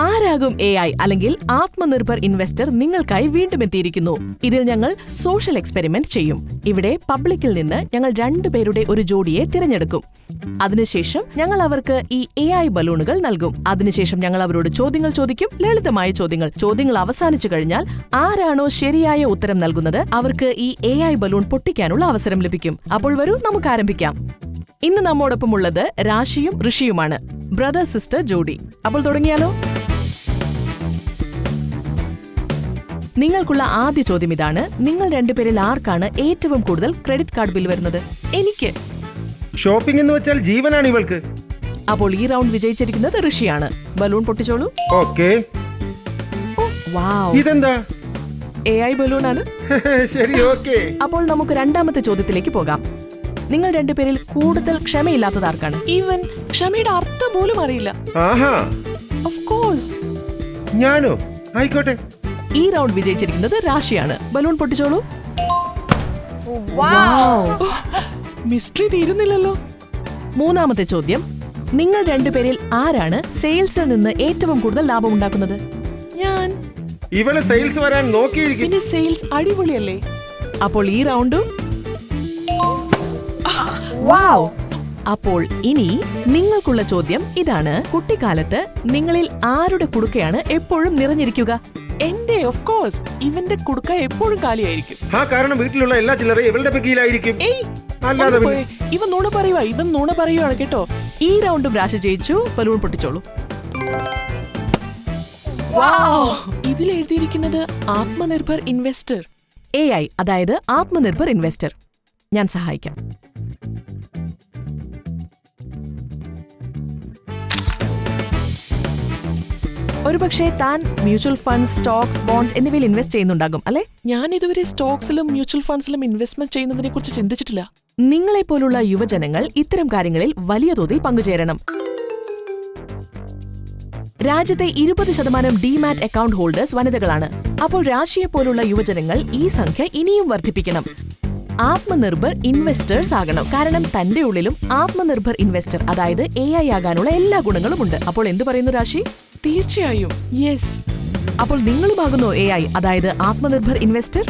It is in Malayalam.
ആരാകും AI അല്ലെങ്കിൽ ആത്മനിർഭർ ഇൻവെസ്റ്റർ നിങ്ങൾക്കായി വീണ്ടും എത്തിയിരിക്കുന്നു. ഇതിൽ ഞങ്ങൾ സോഷ്യൽ എക്സ്പെരിമെന്റ് ചെയ്യും. ഇവിടെ പബ്ലിക്കിൽ നിന്ന് ഞങ്ങൾ 2 പേരുടെ ഒരു ജോഡിയെ തിരഞ്ഞെടുക്കും. അതിനുശേഷം ഞങ്ങൾ അവർക്ക് ഈ AI ബലൂണുകൾ നൽകും. അതിനുശേഷം ഞങ്ങൾ അവരോട് ചോദ്യങ്ങൾ ചോദിക്കും, ലളിതമായ ചോദ്യങ്ങൾ. ചോദ്യങ്ങൾ അവസാനിച്ചു കഴിഞ്ഞാൽ ആരാണോ ശരിയായ ഉത്തരം നൽകുന്നത് അവർക്ക് ഈ AI ബലൂൺ പൊട്ടിക്കാനുള്ള അവസരം ലഭിക്കും. അപ്പോൾ വരൂ, നമുക്ക് ആരംഭിക്കാം. ഇന്ന് നമ്മോടൊപ്പം ഉള്ളത് രാശിയും ഋഷിയുമാണ്, ബ്രദർ സിസ്റ്റർ ജോഡി. അപ്പോൾ തുടങ്ങിയാലോ? നിങ്ങൾക്കുള്ള ആദ്യ ചോദ്യം ഇതാണ്. നിങ്ങൾ 2 പേരിൽ ആർക്കാണ് ഏറ്റവും കൂടുതൽ ക്രെഡിറ്റ് കാർഡ് ബിൽ വരുന്നത്? എനിക്ക്. ഷോപ്പിംഗ് എന്ന് വെച്ചാൽ ജീവനാണ് ഇവൾക്ക്. അപ്പോൾ ഈ റൗണ്ട് വിജയിച്ചിരിക്കുന്നത് ഋഷിയാണ്. ബലൂൺ പൊട്ടിച്ചോളൂ. ഓക്കേ. വാവ്, ഇതെന്താ? AI ബലൂണാണ്. ശരി, ഓക്കേ. അപ്പോൾ നമുക്ക് രണ്ടാമത്തെ ചോദ്യത്തിലേക്ക് പോകാം. നിങ്ങൾ 2 പേരിൽ കൂടുതൽ ക്ഷമയില്ലാത്തത് ആർക്കാണ്? ഈവൻ ക്ഷമയുടെ അർത്ഥം പോലും അറിയില്ല. ആഹാ, ഓഫ് കോഴ്സ്. ഞാനോ? ആയിക്കോട്ടെ. ഈ റൗണ്ട് വിജയിച്ചിരിക്കുന്നത് രാശിയാണ്. ബലൂൺ പൊട്ടിച്ചോളൂ. മിസ്റ്ററി തീരുന്നില്ലല്ലോ. മൂന്നാമത്തെ ചോദ്യം. നിങ്ങൾ 2 പേരിൽ ആരാണ് സെയിൽസിൽ നിന്ന് ഏറ്റവും കൂടുതൽ ലാഭം ഉണ്ടാക്കുന്നത്? ഞാൻ. ഇവള് സെയിൽസ് വരാൻ നോക്കിയിരിക്കും. പിന്നെ സെയിൽസ് അടിപൊളിയല്ലേ? അപ്പോൾ ഈ റൗണ്ടും. വാവ്. അപ്പോൾ ഇനി നിങ്ങൾക്കുള്ള ചോദ്യം ഇതാണ്. കുട്ടിക്കാലത്ത് നിങ്ങളിൽ ആരുടെ കുടുക്കയാണ് എപ്പോഴും നിറഞ്ഞിരിക്കുക? എന്റെ. Of course. ഇവന്റെ കുടുക്ക എപ്പോഴും കാലിയായിരിക്കും. കാരണം വീട്ടിലുള്ള എല്ലാ ചില്ലറയും ഇവളുടെ പെക്കിയിലായിരിക്കും. അല്ലാതെ ഇവൻ നുണ പറയുവാണ് കേട്ടോ. ഈ റൗണ്ടും രാശി ജയിച്ചു. ബലൂൺ പൊട്ടിച്ചോളൂ. ഇതിൽ എഴുതിയിരിക്കുന്നത് ആത്മനിർഭർ ഇൻവെസ്റ്റർ. AI, അതായത് ആത്മനിർഭർ ഇൻവെസ്റ്റർ. ഞാൻ സഹായിക്കാം. ഒരുപക്ഷെ താൻ മ്യൂച്വൽ ഫണ്ട്സ്, സ്റ്റോക്സ്, ബോണ്ട്സ് എന്നിവയിൽ ഇൻവെസ്റ്റ് ചെയ്യുന്നുണ്ടാകും അല്ലെ? ഞാൻ ഇതുവരെ സ്റ്റോക്സിലും മ്യൂച്വൽ ഫണ്ട്സിലും ഇൻവെസ്റ്റ്മെന്റ് ചെയ്യുന്നതിനെ കുറിച്ച് ചിന്തിച്ചിട്ടില്ല. നിങ്ങളെപ്പോലുള്ള യുവജനങ്ങൾ ഇത്തരം കാര്യങ്ങളിൽ വലിയ തോതിൽ പങ്കുചേരണം. രാജ്യത്തെ 20% ഡിമാറ്റ് അക്കൗണ്ട് ഹോൾഡേഴ്സ് വനിതകളാണ്. അപ്പോൾ രാശിയെപ്പോലുള്ള യുവജനങ്ങൾ ഈ സംഖ്യ ഇനിയും വർദ്ധിപ്പിക്കണം. ആത്മനിർഭർ ഇൻവെസ്റ്റേഴ്സ് ആകണം. കാരണം തന്റെ ഉള്ളിലും ആത്മനിർഭർ ഇൻവെസ്റ്റർ, അതായത് AI ആകാനുള്ള എല്ലാ ഗുണങ്ങളും ഉണ്ട്. അപ്പോൾ എന്തു പറയുന്നു രാശി? തീർച്ചയായും യെസ്. അപ്പോൾ നിങ്ങളുമാകുന്നു AI, അതായത് ആത്മനിർഭർ ഇൻവെസ്റ്റർ.